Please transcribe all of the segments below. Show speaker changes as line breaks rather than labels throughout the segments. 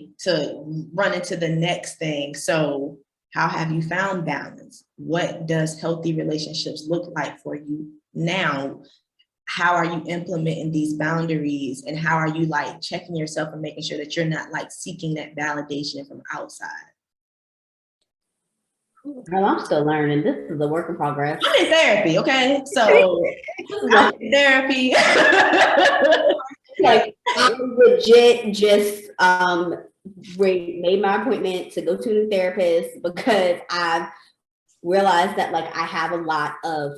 ready to run into the next thing. So how have you found balance? What does healthy relationships look like for you now? How are you implementing these boundaries, and how are you like checking yourself and making sure that you're not like seeking that validation from outside?
Well, I'm still learning. This is a work in progress.
I'm in therapy, okay? So I'm in therapy.
Like, I legit just made my appointment to go to the therapist because I've realized that like I have a lot of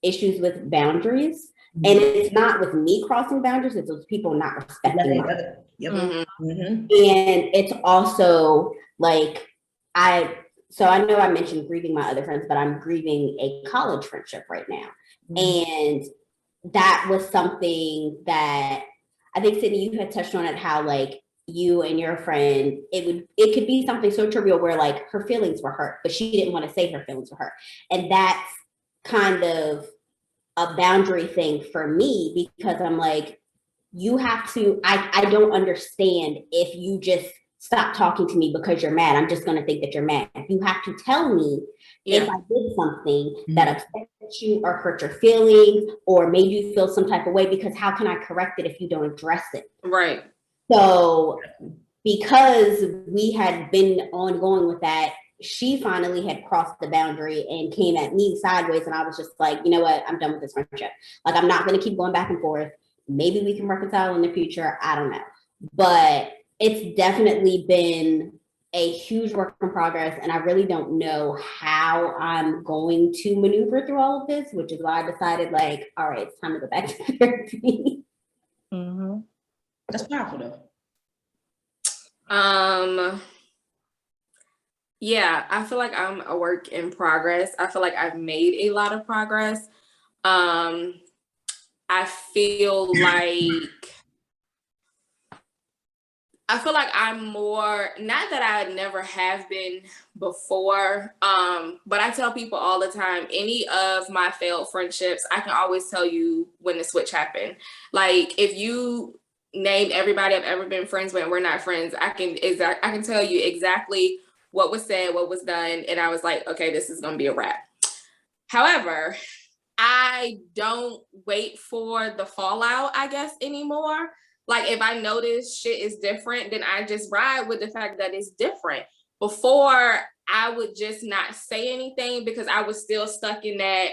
issues with boundaries. And it's not with me crossing boundaries, it's with people not respecting them.
Yep.
And it's also like so I know I mentioned grieving my other friends, but I'm grieving a college friendship right now. And that was something that I think, Sidni, you had touched on it, how like you and your friend, it could be something so trivial where like her feelings were hurt, but she didn't want to say her feelings were hurt. And that's kind of a boundary thing for me, because I'm like, you have to, I don't understand if you just stop talking to me because you're mad. I'm just going to think that you're mad. You have to tell me if I did something that upset you or hurt your feelings or made you feel some type of way, because how can I correct it if you don't address it?
Right.
So because we had been ongoing with that, she finally had crossed the boundary and came at me sideways. And I was just like, you know what? I'm done with this friendship. Like, I'm not going to keep going back and forth. Maybe we can reconcile in the future. I don't know. But it's definitely been a huge work in progress. And I really don't know how I'm going to maneuver through all of this, which is why I decided, like, all right, it's time to go back to therapy.
That's powerful though.
Yeah, I feel like I'm a work in progress. I feel like I've made a lot of progress. I feel like I'm more, not that I never have been before, but I tell people all the time, any of my failed friendships, I can always tell you when the switch happened. Like, if you name everybody I've ever been friends with and we're not friends, I can tell you exactly what was said, what was done, and I was like, okay, this is gonna be a wrap. However, I don't wait for the fallout, I guess, anymore. Like, if I notice shit is different, then I just ride with the fact that it's different. Before, I would just not say anything because I was still stuck in that,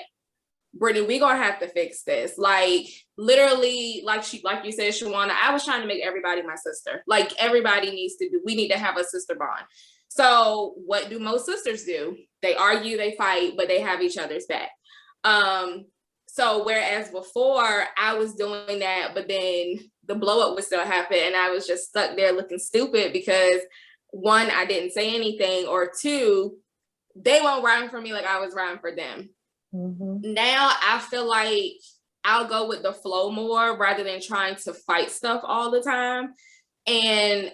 Brittany, we gonna have to fix this. Like, literally, like you said, Shawana, I was trying to make everybody my sister. Like, everybody we need to have a sister bond. So what do most sisters do? They argue, they fight, but they have each other's back. So whereas before I was doing that, but then the blow up would still happen and I was just stuck there looking stupid because, one, I didn't say anything, or two, they weren't riding for me like I was riding for them. Now I feel like I'll go with the flow more rather than trying to fight stuff all the time. And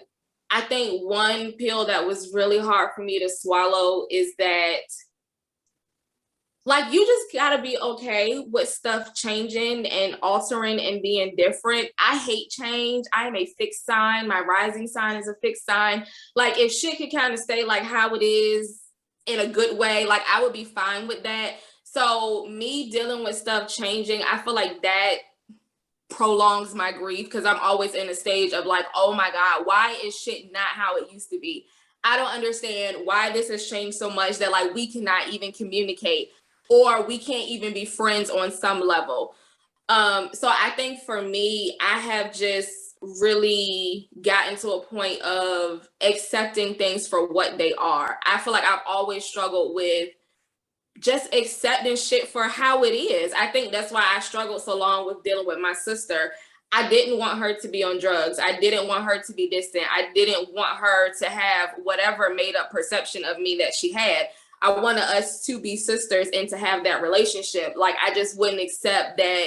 I think one pill that was really hard for me to swallow is that, like, you just gotta be okay with stuff changing and altering and being different. I hate change. I am a fixed sign. My rising sign is a fixed sign. Like, if shit could kind of stay like how it is in a good way, like, I would be fine with that. So me dealing with stuff changing, I feel like that prolongs my grief because I'm always in a stage of like, oh my God, why is shit not how it used to be? I don't understand why this has changed so much that like we cannot even communicate or we can't even be friends on some level. So I think for me, I have just really gotten to a point of accepting things for what they are. I feel like I've always struggled with just accepting shit for how it is. I think that's why I struggled so long with dealing with my sister. I didn't want her to be on drugs. I didn't want her to be distant. I didn't want her to have whatever made up perception of me that she had. I wanted us to be sisters and to have that relationship. Like, I just wouldn't accept that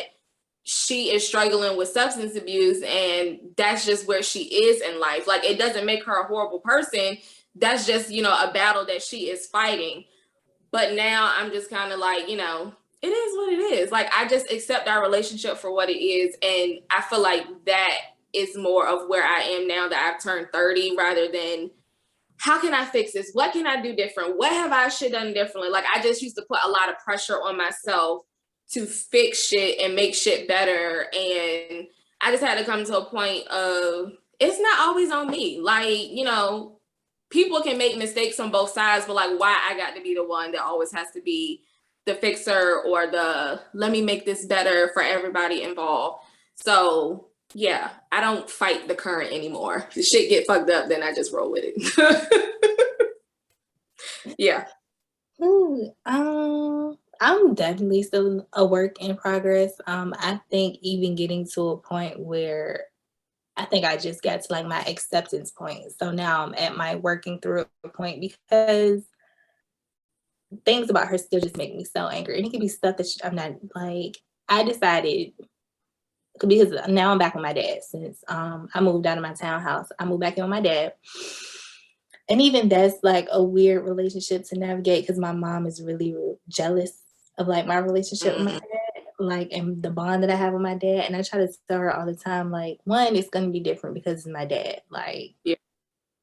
she is struggling with substance abuse and that's just where she is in life. Like, it doesn't make her a horrible person. That's just, a battle that she is fighting. But now I'm just kind of like, it is what it is. Like, I just accept our relationship for what it is. And I feel like that is more of where I am now that I've turned 30, rather than how can I fix this? What can I do different? What have I should done differently? Like, I just used to put a lot of pressure on myself to fix shit and make shit better. And I just had to come to a point of, it's not always on me. Like, you know, people can make mistakes on both sides, but like, why I got to be the one that always has to be the fixer or the, let me make this better for everybody involved. So yeah, I don't fight the current anymore. If the shit get fucked up, then I just roll with it. Yeah.
Ooh, I'm definitely still a work in progress. I think even getting to a point where I think I just got to like my acceptance point. So now I'm at my working through a point, because things about her still just make me so angry. And it could be stuff that I'm not like, I decided, because now I'm back with my dad since I moved out of my townhouse. I moved back in with my dad. And even that's like a weird relationship to navigate, because my mom is really jealous of like my relationship with my dad, like, and the bond that I have with my dad. And I try to tell her all the time, like, one, it's going to be different because it's my dad. Like, yeah.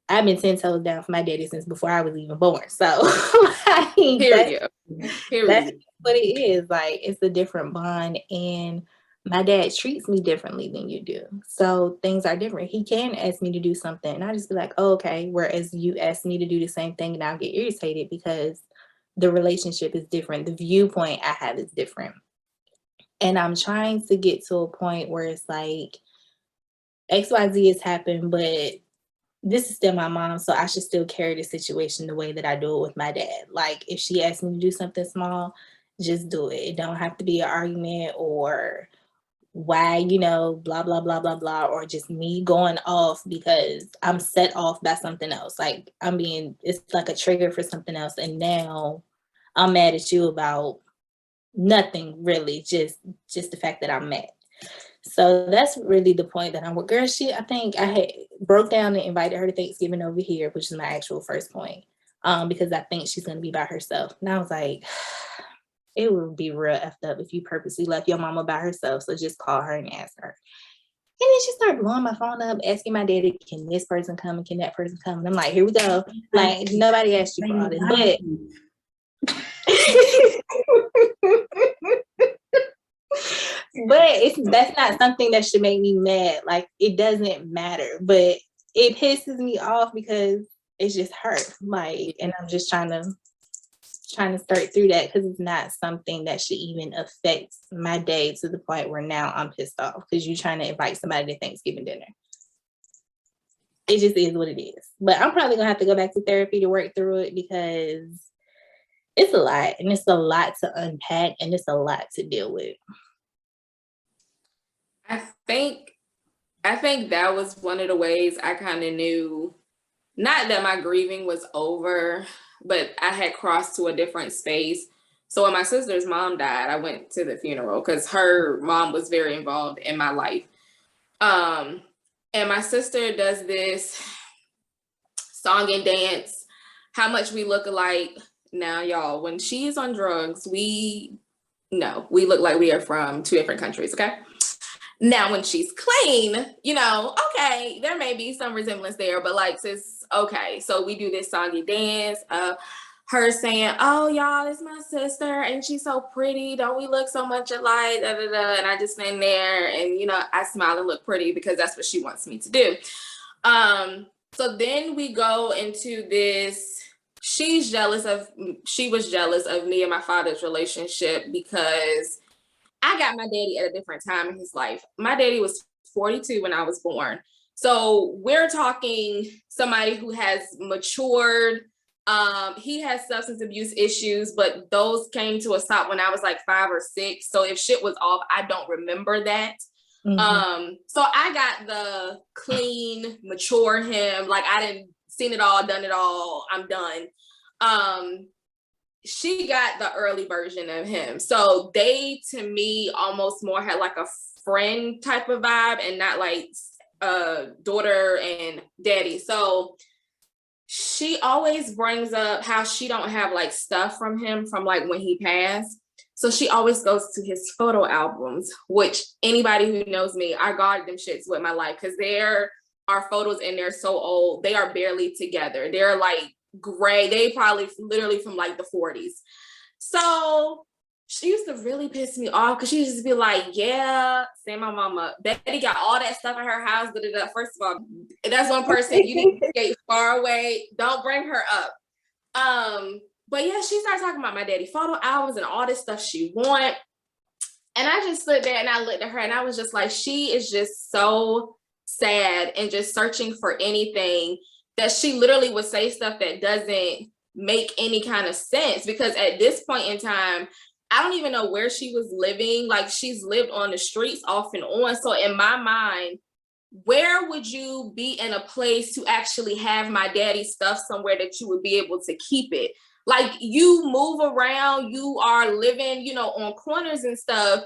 I've been 10 toes down for my daddy since before I was even born. So like, that's what it is. Like, it's a different bond, and my dad treats me differently than you do. So things are different. He can ask me to do something and I just be like, oh, okay. Whereas you ask me to do the same thing and I'll get irritated because the relationship is different. The viewpoint I have is different. And I'm trying to get to a point where it's like, XYZ has happened, but this is still my mom, so I should still carry the situation the way that I do it with my dad. Like, if she asks me to do something small, just do it. It don't have to be an argument or why, you know, blah, blah, blah, blah, blah, or just me going off because I'm set off by something else. Like, it's like a trigger for something else. And now I'm mad at you about nothing really, just the fact that I'm mad. So that's really the point that I'm with. Girl, I think I had broke down and invited her to Thanksgiving over here, which is my actual first point, because I think she's going to be by herself. And I was like, it would be real effed up if you purposely left your mama by herself. So just call her and ask her. And then she started blowing my phone up, asking my daddy, can this person come and can that person come? And I'm like, here we go. Like, nobody asked you for all this. But that's not something that should make me mad. Like, it doesn't matter. But it pisses me off because it's just her. Like, and I'm just trying to start through that, because it's not something that should even affect my day to the point where now I'm pissed off because you're trying to invite somebody to Thanksgiving dinner. It just is what it is. But I'm probably gonna have to go back to therapy to work through it, because it's a lot, and it's a lot to unpack, and it's a lot to deal with.
I think that was one of the ways I kind of knew, not that my grieving was over, but I had crossed to a different space. So when my sister's mom died, I went to the funeral because her mom was very involved in my life. And my sister does this song and dance, how much we look alike. Now, y'all, when she's on drugs, we look like we are from two different countries, okay? Now, when she's clean, you know, okay, there may be some resemblance there, but like, sis, okay, so we do this songy dance, her saying, oh, y'all, it's my sister, and she's so pretty, don't we look so much alike, da, da, da. And I just stand there, and, you know, I smile and look pretty because that's what she wants me to do. So then we go into this, she was jealous of me and my father's relationship because I got my daddy at a different time in his life. My daddy was 42 when I was born. So we're talking somebody who has matured. He has substance abuse issues, but those came to a stop when I was like 5 or 6. So if shit was off, I don't remember that. Mm-hmm. So I got the clean, mature him. Like, I didn't seen it all, done it all. I'm done. She got the early version of him. So they, to me, almost more had like a friend type of vibe and not like daughter and daddy. So she always brings up how she don't have like stuff from him from like when he passed. So she always goes to his photo albums, which anybody who knows me, I guard them shits with my life because there are photos in there so old. They are barely together. They're like gray. They probably literally from like the 40s. So she used to really piss me off because she used to be like, yeah, say my mama, Betty got all that stuff in her house. First of all, that's one person you need to get far away. Don't bring her up. But yeah, she started talking about my daddy photo albums and all this stuff she want. And I just stood there and I looked at her and I was just like, she is just so sad and just searching for anything that she literally would say stuff that doesn't make any kind of sense. Because at this point in time, I don't even know where she was living. Like she's lived on the streets off and on. So in my mind, where would you be in a place to actually have my daddy's stuff somewhere that you would be able to keep it? Like you move around, you are living, you know, on corners and stuff.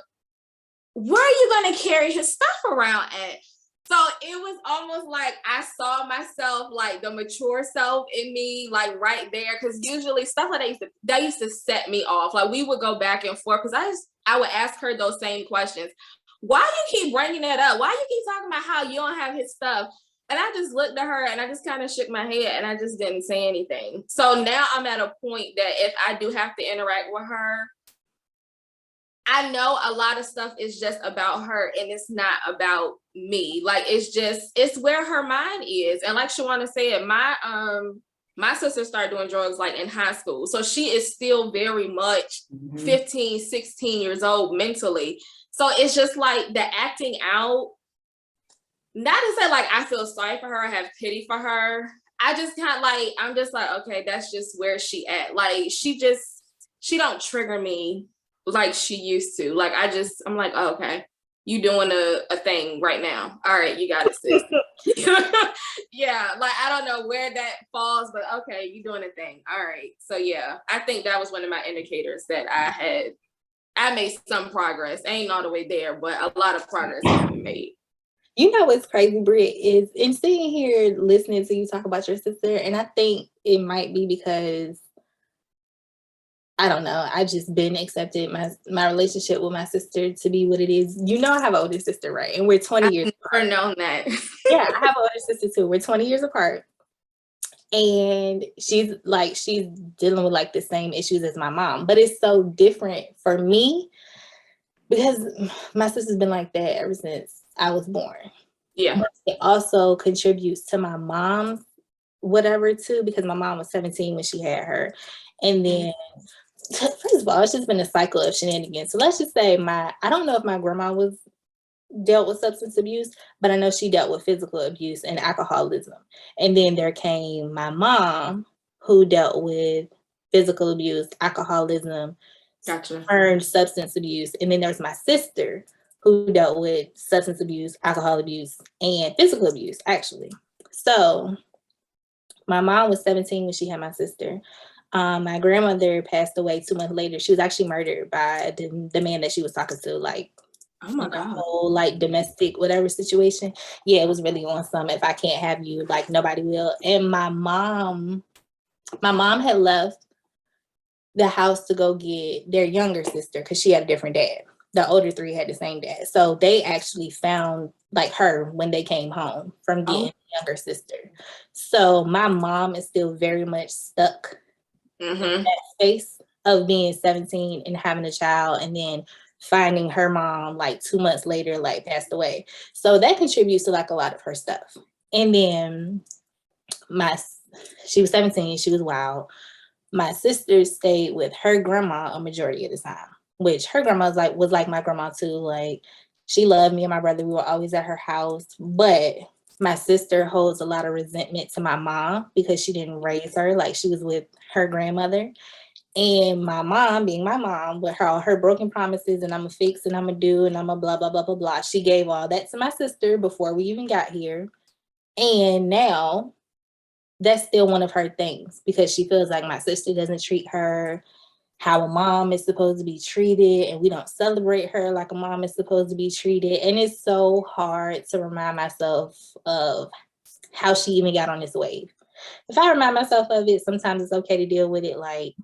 Where are you going to carry his stuff around at? So it was almost like I saw myself, like the mature self in me, like right there. Because usually stuff like that used to set me off. Like we would go back and forth because I would ask her those same questions. Why you keep bringing that up? Why you keep talking about how you don't have his stuff? And I just looked at her and I just kind of shook my head and I just didn't say anything. So now I'm at a point that if I do have to interact with her, I know a lot of stuff is just about her and it's not about me. Like it's where her mind is. And like Shawana said, my sister started doing drugs like in high school. So she is still very much 15, 16 years old mentally. So it's just like the acting out, not to say like I feel sorry for her, I have pity for her. I just kind of like, I'm just like, okay, that's just where she at. Like she don't trigger me like she used to. Like I'm like, oh, okay, you doing a thing right now. All right, you got it, sis. Yeah, like I don't know where that falls, but okay, you doing a thing. All right. So yeah, I think that was one of my indicators that I made some progress. Ain't all the way there, but a lot of progress has been made.
You know what's crazy, Britt, is in sitting here listening to you talk about your sister, and I think it might be because I don't know, I just been accepted my relationship with my sister to be what it is. You know, I have an older sister, right? And we're 20 years apart.
I've never known that.
Yeah, I have an older sister too. We're 20 years apart. And she's dealing with like the same issues as my mom, but it's so different for me because my sister's been like that ever since I was born.
Yeah.
But it also contributes to my mom's whatever too, because my mom was 17 when she had her. And then first of all, it's just been a cycle of shenanigans. So let's just say I don't know if my grandma dealt with substance abuse, but I know she dealt with physical abuse and alcoholism. And then there came my mom who dealt with physical abuse, alcoholism,
Gotcha.
and substance abuse. And then there's my sister who dealt with substance abuse, alcohol abuse, and physical abuse, actually. So my mom was 17 when she had my sister. My grandmother passed away 2 months later. She was actually murdered by the man that she was talking to, like,
oh my God,
whole like domestic whatever situation. Yeah, it was really on some if I can't have you, like nobody will. And my mom had left the house to go get their younger sister because she had a different dad. The older three had the same dad. So they actually found like her when they came home from getting the younger sister. So my mom is still very much stuck in that space of being 17 and having a child and then finding her mom like 2 months later, like passed away. So that contributes to like a lot of her stuff. And then she was 17, she was wild. My sister stayed with her grandma a majority of the time, which her grandma was like my grandma too. Like she loved me and my brother. We were always at her house. But my sister holds a lot of resentment to my mom because she didn't raise her. Like she was with her grandmother. And my mom, being my mom, with all her broken promises and I'm gonna fix and I'm gonna do and I'm gonna blah, blah, blah, blah, blah. She gave all that to my sister before we even got here. And now that's still one of her things because she feels like my sister doesn't treat her how a mom is supposed to be treated, and we don't celebrate her like a mom is supposed to be treated. And it's so hard to remind myself of how she even got on this wave. If I remind myself of it, sometimes it's okay to deal with it like,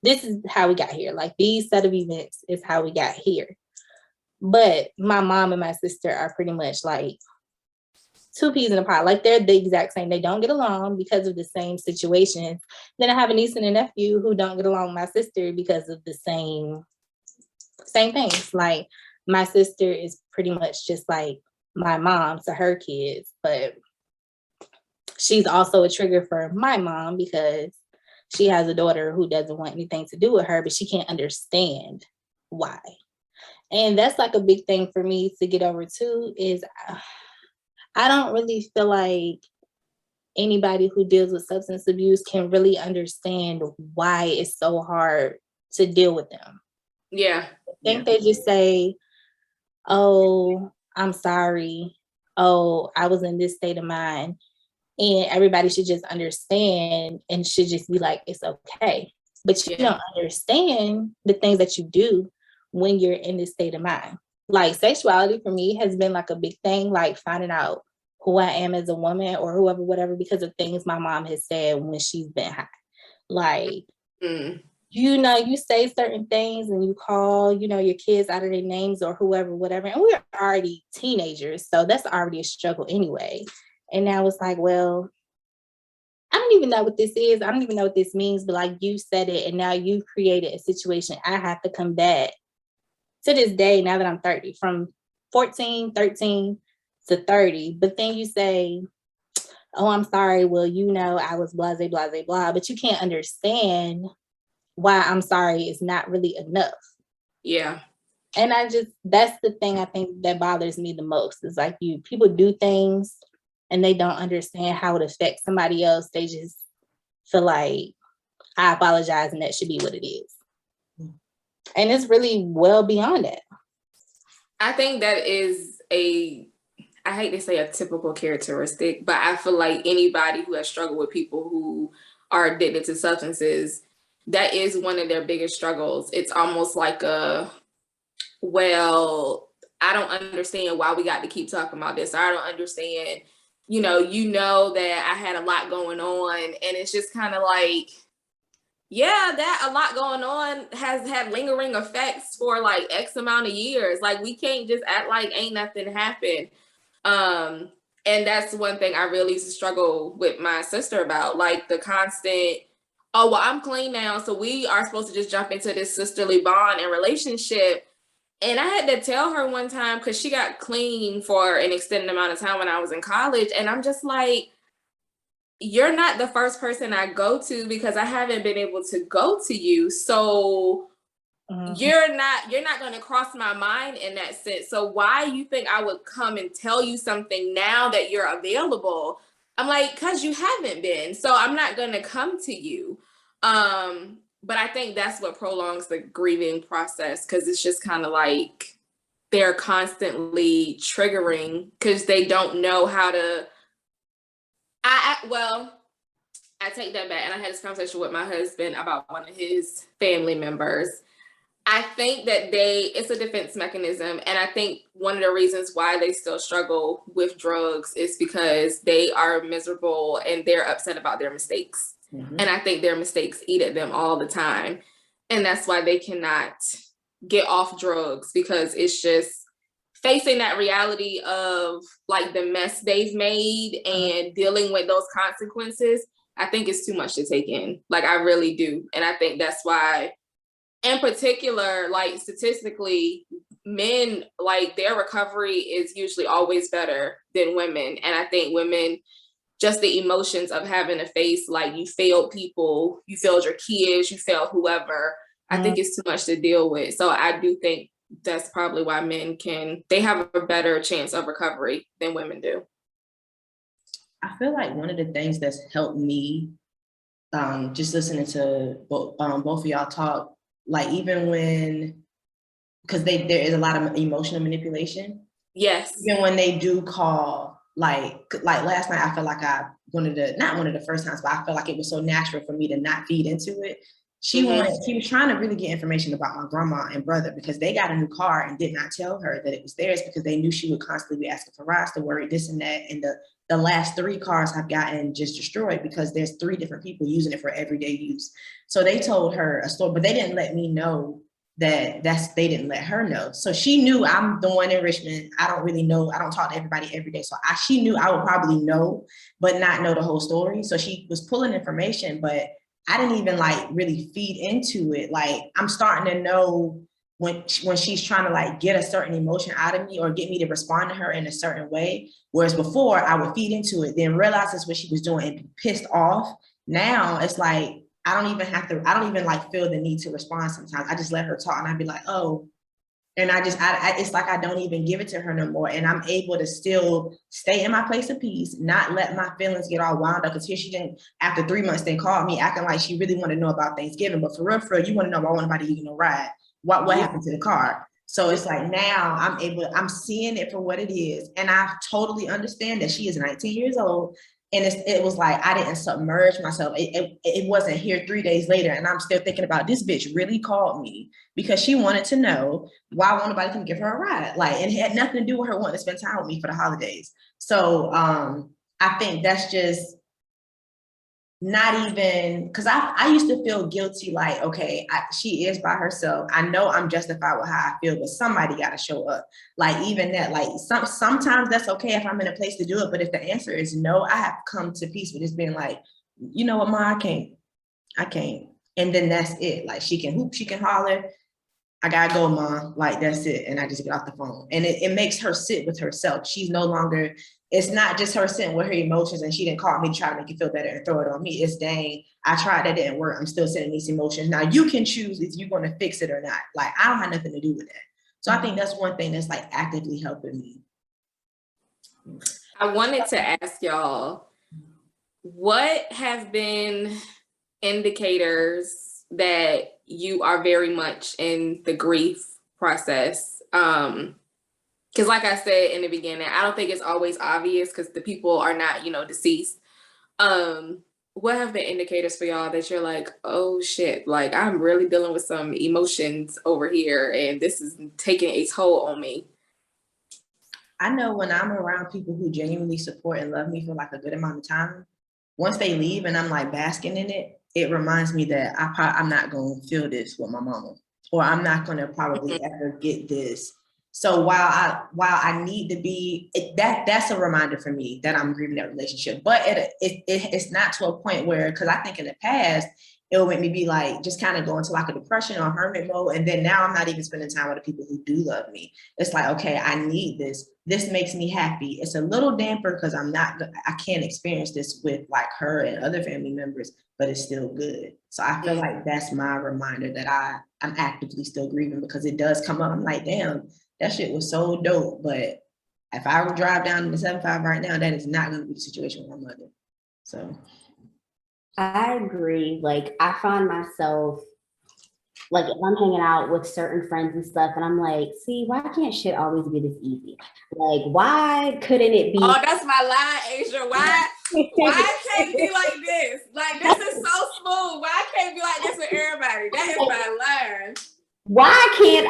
this is how we got here. Like these set of events is how we got here. But my mom and my sister are pretty much like two peas in a pod. Like they're the exact same. They don't get along because of the same situations. Then I have a niece and a nephew who don't get along with my sister because of the same things. Like my sister is pretty much just like my mom to her kids, but she's also a trigger for my mom because she has a daughter who doesn't want anything to do with her, but she can't understand why. And that's like a big thing for me to get over too, is I don't really feel like anybody who deals with substance abuse can really understand why it's so hard to deal with them.
Yeah.
I think they just say, oh, I'm sorry. Oh, I was in this state of mind. And everybody should just understand and should just be like, it's okay. But you don't understand the things that you do when you're in this state of mind. Like sexuality for me has been like a big thing, like finding out who I am as a woman or whoever, whatever, because of things my mom has said when she's been high. Like, you know, you say certain things and you call, you know, your kids out of their names or whoever, whatever. And we're already teenagers. So that's already a struggle anyway. And now it's like, well, I don't even know what this is. I don't even know what this means. But like you said it, and now you've created a situation I have to combat to this day, now that I'm 30, from 14, 13 to 30. But then you say, oh, I'm sorry. Well, you know, I was blah, blah, blah, blah. But you can't understand why I'm sorry is not really enough.
Yeah.
And that's the thing I think that bothers me the most, is like people do things and they don't understand how it affects somebody else. They just feel like, I apologize and that should be what it is. And it's really well beyond that.
I think that is I hate to say a typical characteristic, but I feel like anybody who has struggled with people who are addicted to substances, that is one of their biggest struggles. It's almost like well, I don't understand why we got to keep talking about this. I don't understand, you know that I had a lot going on, and it's just kind of like, yeah, that a lot going on has had lingering effects for like X amount of years. Like we can't just act like ain't nothing happened. And that's one thing I really struggle with my sister about, like the constant, oh, well, I'm clean now, so we are supposed to just jump into this sisterly bond and relationship. And I had to tell her one time, because she got clean for an extended amount of time when I was in college. And I'm just like, you're not the first person I go to, because I haven't been able to go to you. So you're not going to cross my mind in that sense. So why you think I would come and tell you something now that you're available? I'm like, because you haven't been. So I'm not going to come to you. But I think that's what prolongs the grieving process, because it's just kind of like they're constantly triggering because they don't know how to. I take that back. And I had this conversation with my husband about one of his family members. I think that it's a defense mechanism. And I think one of the reasons why they still struggle with drugs is because they are miserable and they're upset about their mistakes. And I think their mistakes eat at them all the time. And that's why they cannot get off drugs, because it's just facing that reality of like the mess they've made and dealing with those consequences. I think it's too much to take in. Like, I really do. And I think that's why, in particular, like statistically, men, like their recovery is usually always better than women. And I think women, just the emotions of having to face, like, you failed people, you failed your kids, you failed whoever, I think it's too much to deal with. So I do think that's probably why men they have a better chance of recovery than women do.
I feel like one of the things that's helped me, just listening to both of y'all talk, like even when, because there is a lot of emotional manipulation.
Yes.
Even when they do call, like last night, I felt like not one of the first times, but I felt like it was so natural for me to not feed into it. She was trying to really get information about my grandma and brother because they got a new car and did not tell her that it was theirs because they knew she would constantly be asking for rides to worry, this and that. And the last 3 cars have gotten just destroyed because there's 3 different people using it for everyday use. So they told her a story, but they didn't let me know they didn't let her know. So she knew I'm the one in Richmond. I don't really know. I don't talk to everybody every day. So she knew I would probably know, but not know the whole story. So she was pulling information, but I didn't even like really feed into it. Like I'm starting to know when she's trying to like get a certain emotion out of me or get me to respond to her in a certain way. Whereas before I would feed into it, then realize that's what she was doing and be pissed off. Now it's like, I don't even like feel the need to respond sometimes. I just let her talk and I'd be like, oh, and it's like I don't even give it to her no more. And I'm able to still stay in my place of peace, not let my feelings get all wound up. Because here she didn't, after 3 months, then called me acting like she really wanted to know about Thanksgiving. But for real, you want to know why nobody even no ride. What happened to the car? So it's like now I'm seeing it for what it is. And I totally understand that she is 19 years old. And it was like, I didn't submerge myself. It wasn't here 3 days later. And I'm still thinking about this bitch really called me because she wanted to know why won't nobody come give her a ride. Like, and it had nothing to do with her wanting to spend time with me for the holidays. So I think that's just not even, because I used to feel guilty, like, okay, she is by herself. I know I'm justified with how I feel, but somebody got to show up. Like even that, like sometimes that's okay if I'm in a place to do it. But if the answer is no, I have come to peace with just being like, you know what, Ma, I can't. And then that's it. Like she can hoop, she can holler. I gotta go, Mom. Like that's it. And I just get off the phone. And it makes her sit with herself. She's no longer, it's not just her sitting with her emotions and she didn't call me to try to make it feel better and throw it on me. It's dang, I tried, that didn't work. I'm still sitting these emotions. Now you can choose if you're gonna fix it or not. Like I don't have nothing to do with that. So I think that's one thing that's like actively helping me.
I wanted to ask y'all, what have been indicators that you are very much in the grief process? Because like I said in the beginning, I don't think it's always obvious because the people are not, deceased. What have been indicators for y'all that you're like, oh shit, like I'm really dealing with some emotions over here and this is taking a toll on me?
I know when I'm around people who genuinely support and love me for like a good amount of time, once they leave and I'm like basking in it, it reminds me that I'm not going to feel this with my mama, or I'm not going to probably ever get this. So while I need to be, that's a reminder for me that I'm grieving that relationship. But it's not to a point where, because I think in the past, it would make me be like, just kind of go into like a depression or hermit mode. And then now I'm not even spending time with the people who do love me. It's like, okay, I need this. This makes me happy. It's a little damper because I can't experience this with like her and other family members, but it's still good. So I feel like that's my reminder that I'm actively still grieving, because it does come up. I'm like, damn, that shit was so dope. But if I would drive down to the 75 right now, that is not going to be the situation with my mother. So
I agree. Like I find myself, like if I'm hanging out with certain friends and stuff, and I'm like, see, why can't shit always be this easy? Like, why couldn't it be?
Oh, that's my line, Asia. Why can't it be like this? Like, this is so smooth. Why can't it be like this with everybody? That is my line.
Why can't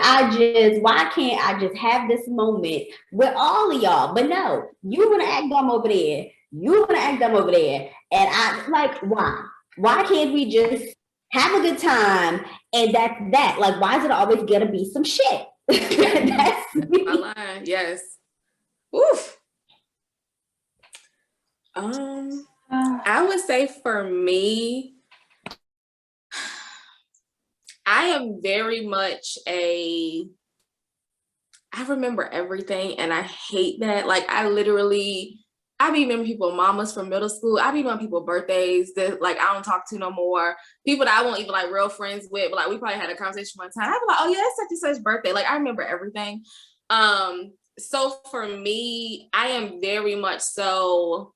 I just have this moment with all of y'all? But no, you want to act dumb over there. You want to act dumb over there. And I like, why? Why can't we just have a good time? And that's that. Like, why is it always gonna be some shit? That's me.
My line, yes. Oof. I would say for me, I am very much I remember everything and I hate that. Like I be remember people, mamas from middle school. I be remember people birthdays that like I don't talk to no more. People that I won't even like real friends with, but like we probably had a conversation one time. I'd be like, oh yeah, it's such and such birthday. Like I remember everything. So for me, I am very much so,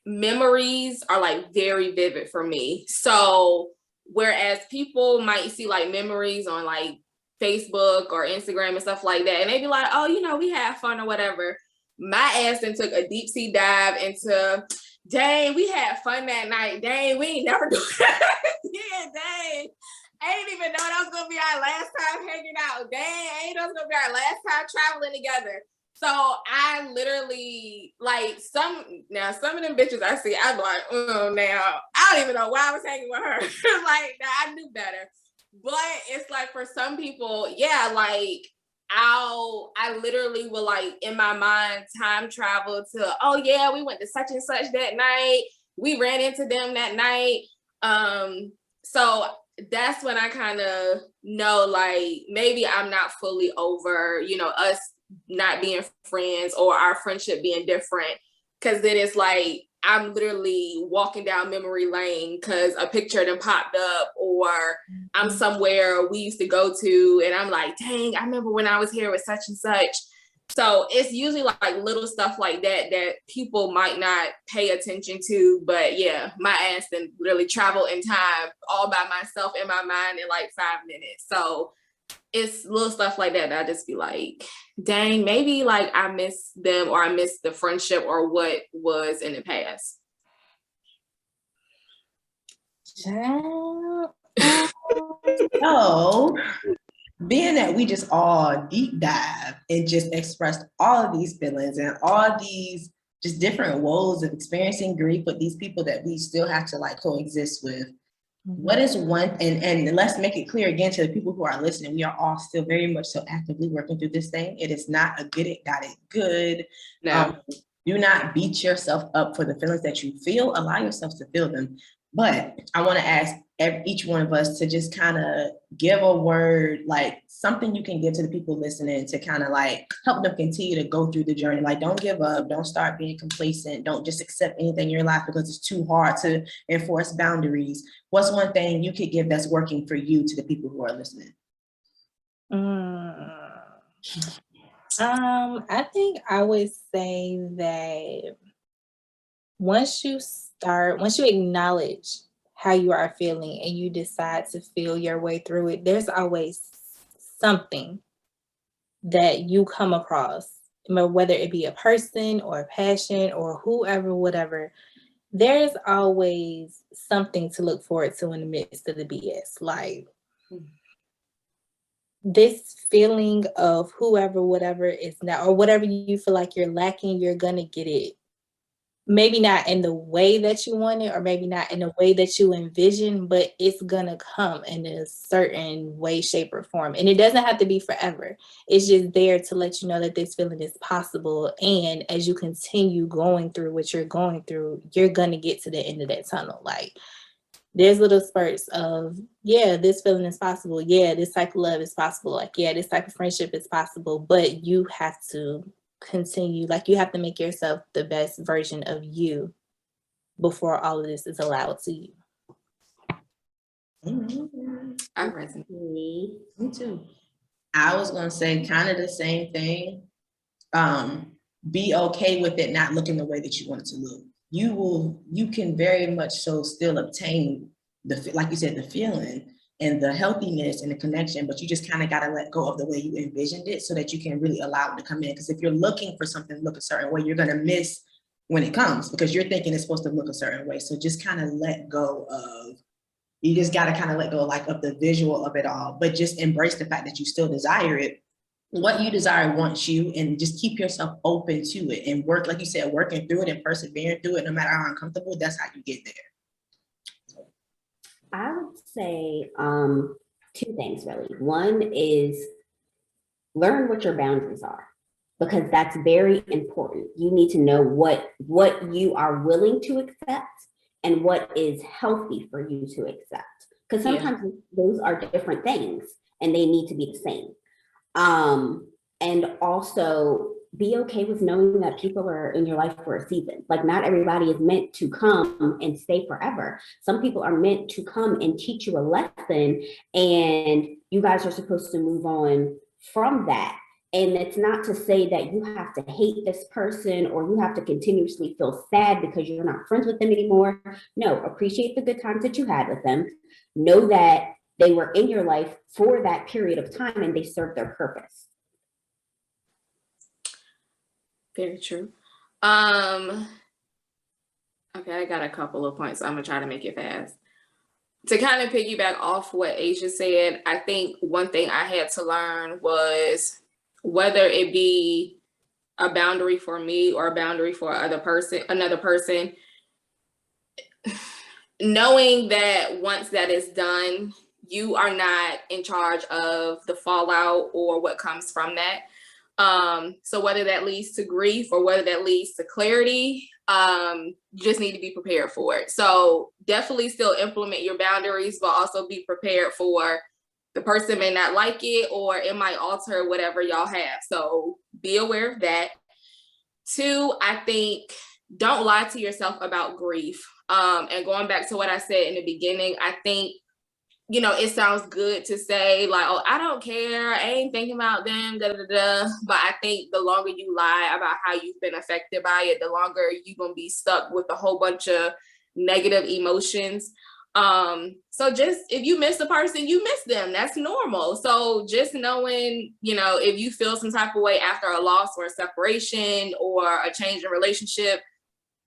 memories are like very vivid for me. So whereas people might see like memories on like Facebook or Instagram and stuff like that, and they be like, oh, we had fun or whatever. My ass then took a deep sea dive into dang, we had fun that night. Dang, we ain't never do that. Yeah, dang. I didn't even know that was gonna be our last time hanging out. Dang, I didn't know it was gonna be our last time traveling together. So I literally like some of them bitches I see, I'm like, oh, now I don't even know why I was hanging with her. Like, nah, I knew better. But it's like for some people, yeah, like I literally will like in my mind time travel to, oh yeah, we went to such and such that night. We ran into them that night. So that's when I kind of know like maybe I'm not fully over, us not being friends or our friendship being different. Cause then it's like I'm literally walking down memory lane because a picture of them popped up, or I'm somewhere we used to go to and I'm like, dang, I remember when I was here with such and such. So it's usually like little stuff like that people might not pay attention to. But yeah, my ass then literally travel in time all by myself in my mind in like 5 minutes. So it's little stuff like that I just be like, dang, maybe like I miss them or I miss the friendship or what was in the past.
So, being that we just all deep dive and just expressed all of these feelings and all these just different woes of experiencing grief with these people that we still have to like coexist with, what is one, and let's make it clear again to the people who are listening, we are all still very much so actively working through this thing. It is not a get it, got it good.
No.
Do not beat yourself up for the feelings that you feel. Allow yourself to feel them. But I want to ask each one of us to just kind of give a word, like something you can give to the people listening to kind of like help them continue to go through the journey. Like, don't give up. Don't start being complacent. Don't just accept anything in your life because it's too hard to enforce boundaries. What's one thing you could give that's working for you to the people who are listening?
I think I would say that once you acknowledge how you are feeling and you decide to feel your way through it, there's always something that you come across, whether it be a person or a passion or whoever, whatever. There's always something to look forward to in the midst of the BS. Like, this feeling of whoever, whatever is now, or whatever you feel like you're lacking, you're going to get it. Maybe not in the way that you want it, or maybe not in the way that you envision, but it's going to come in a certain way, shape, or form. And it doesn't have to be forever. It's just there to let you know that this feeling is possible. And as you continue going through what you're going through, you're going to get to the end of that tunnel. Like, there's little spurts of, yeah, this feeling is possible. Yeah, this type of love is possible. Like, yeah, this type of friendship is possible. But you have to continue, like, you have to make yourself the best version of you before all of this is allowed to you.
I resonate.
Me too. I was going to say kind of the same thing. Be okay with it not looking the way that you want it to look. You can very much so still obtain like you said, the feeling and the healthiness and the connection, but you just kind of got to let go of the way you envisioned it so that you can really allow it to come in. Because if you're looking for something to look a certain way, you're going to miss when it comes because you're thinking it's supposed to look a certain way. So just kind of let go of, you just got to kind of let go like of the visual of it all, but just embrace the fact that you still desire it. What you desire wants you, and just keep yourself open to it and work, like you said, working through it and persevering through it, no matter how uncomfortable, that's how you get there.
I would say two things really. One is learn what your boundaries are, because that's very important. You need to know what you are willing to accept and what is healthy for you to accept. Because sometimes those are different things and they need to be the same. And also be okay with knowing that people are in your life for a season. Like, not everybody is meant to come and stay forever. Some people are meant to come and teach you a lesson, and you guys are supposed to move on from that. And it's not to say that you have to hate this person or you have to continuously feel sad because you're not friends with them anymore. No, appreciate the good times that you had with them. Know that they were in your life for that period of time and they served their purpose.
Very true. I Okay, I got a couple of points. I'm gonna try to make it fast. To kind of piggyback off what Asya said, I think one thing I had to learn was whether it be a boundary for me or a boundary for another person, knowing that once that is done, you are not in charge of the fallout or what comes from that. So whether that leads to grief or whether that leads to clarity, you just need to be prepared for it. So definitely still implement your boundaries, but also be prepared for the person may not like it or it might alter whatever y'all have. So be aware of that. 2, I think don't lie to yourself about grief. And going back to what I said in the beginning, I think, you know, it sounds good to say like, oh, I don't care, I ain't thinking about them, da da da. But I think the longer you lie about how you've been affected by it, the longer you're gonna be stuck with a whole bunch of negative emotions. So just if you miss a person, you miss them. That's normal. So just knowing, you know, if you feel some type of way after a loss or a separation or a change in relationship,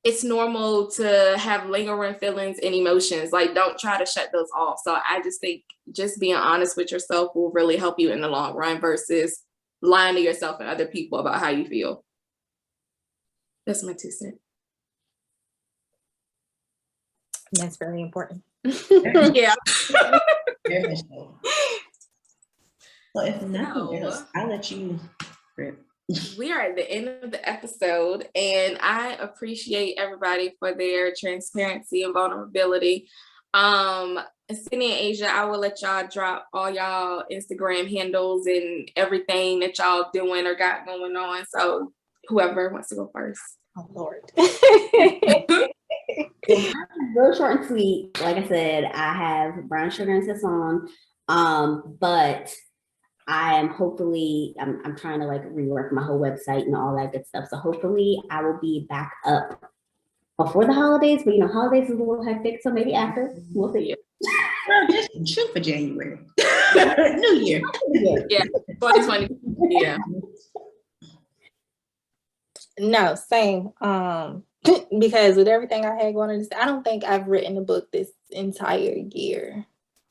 it's normal to have lingering feelings and emotions. Like, don't try to shut those off. So I just think just being honest with yourself will really help you in the long run versus lying to yourself and other people about how you feel. That's my 2 cents.
That's very important.
Yeah.
Very much so. So if nothing else, I'll let you rip.
We are at the end of the episode, and I appreciate everybody for their transparency and vulnerability. Sidni and Asya, I will let y'all drop all y'all Instagram handles and everything that y'all doing or got going on. So whoever wants to go first.
Oh Lord.
Real short and sweet. Like I said, I have brown sugar and sazon, but I am hopefully, I'm trying to like rework my whole website and all that good stuff. So hopefully I will be back up before the holidays, but you know, holidays is a little hectic. So maybe after, we'll see.
Well, just shoot for January. New Year.
Yeah, 2020. Yeah.
No, same. Because with everything I had going on, I don't think I've written a book this entire year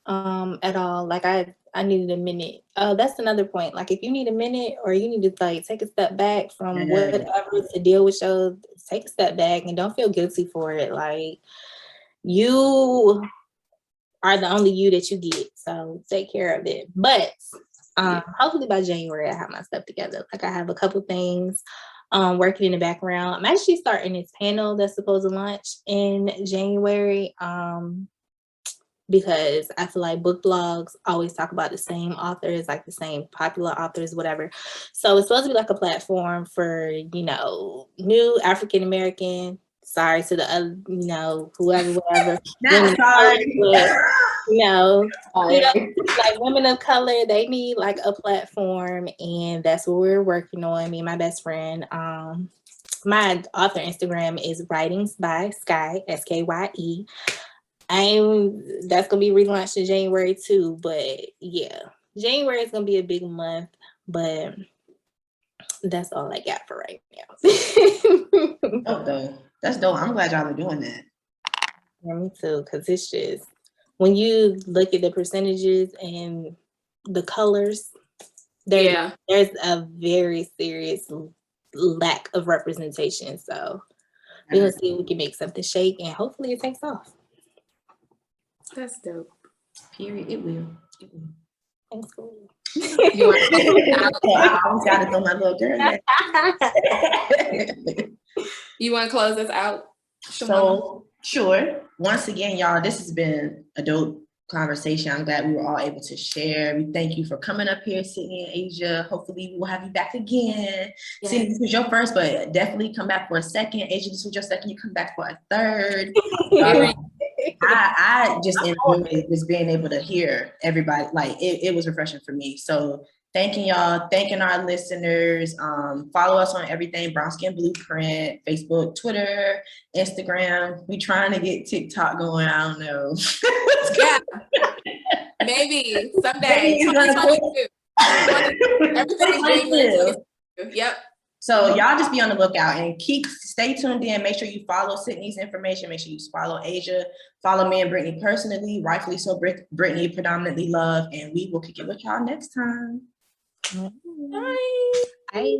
at all. Like I needed a minute. That's another point. Like if you need a minute or you need to like take a step back from whatever to deal with shows, take a step back and don't feel guilty for it. Like you are the only you that you get. So take care of it. But hopefully by January I have my stuff together. Like I have a couple things working in the background. I'm actually starting this panel that's supposed to launch in January. Because I feel like book blogs always talk about the same authors, like the same popular authors, whatever. So it's supposed to be like a platform for, you know, new African-American, sorry to the other, you know, whatever.
Not sorry.
You know, like women of color, they need like a platform, and that's what we're working on, me and my best friend. My author Instagram is Writings by Skye, SKYE. That's gonna be relaunched in January too, but yeah, January is gonna be a big month, but that's all I got for right now.
Dope though. That's dope. I'm glad y'all are doing that.
Yeah, me too, because it's just when you look at the percentages and the colors, there's a very serious lack of representation. So we're gonna see if we can make something shake, and hopefully it takes off.
That's dope.
Period. It will.
Thanks for
I always gotta throw my little girl.
You want to close this out?
So sure. Once again, y'all, this has been a dope conversation. I'm glad we were all able to share. We thank you for coming up here, Sidni and Asya. Hopefully we will have you back again. Yes. Sidni, this was your first, but definitely come back for a second. Asya, this was your second. You come back for a third. I just enjoyed just being able to hear everybody. Like it was refreshing for me. So thanking y'all, thanking our listeners. Follow us on everything, Brown Skin Blueprint, Facebook, Twitter, Instagram. We trying to get TikTok going. I don't know.
Yeah, maybe someday. 2022. Everything is January 2022. Yep.
So y'all just be on the lookout and stay tuned in. Make sure you follow Sidni's information. Make sure you follow Asia. Follow me and Brittany personally. Rightfully so, Brittany predominantly love. And we will kick it with y'all next time.
Bye.
Bye.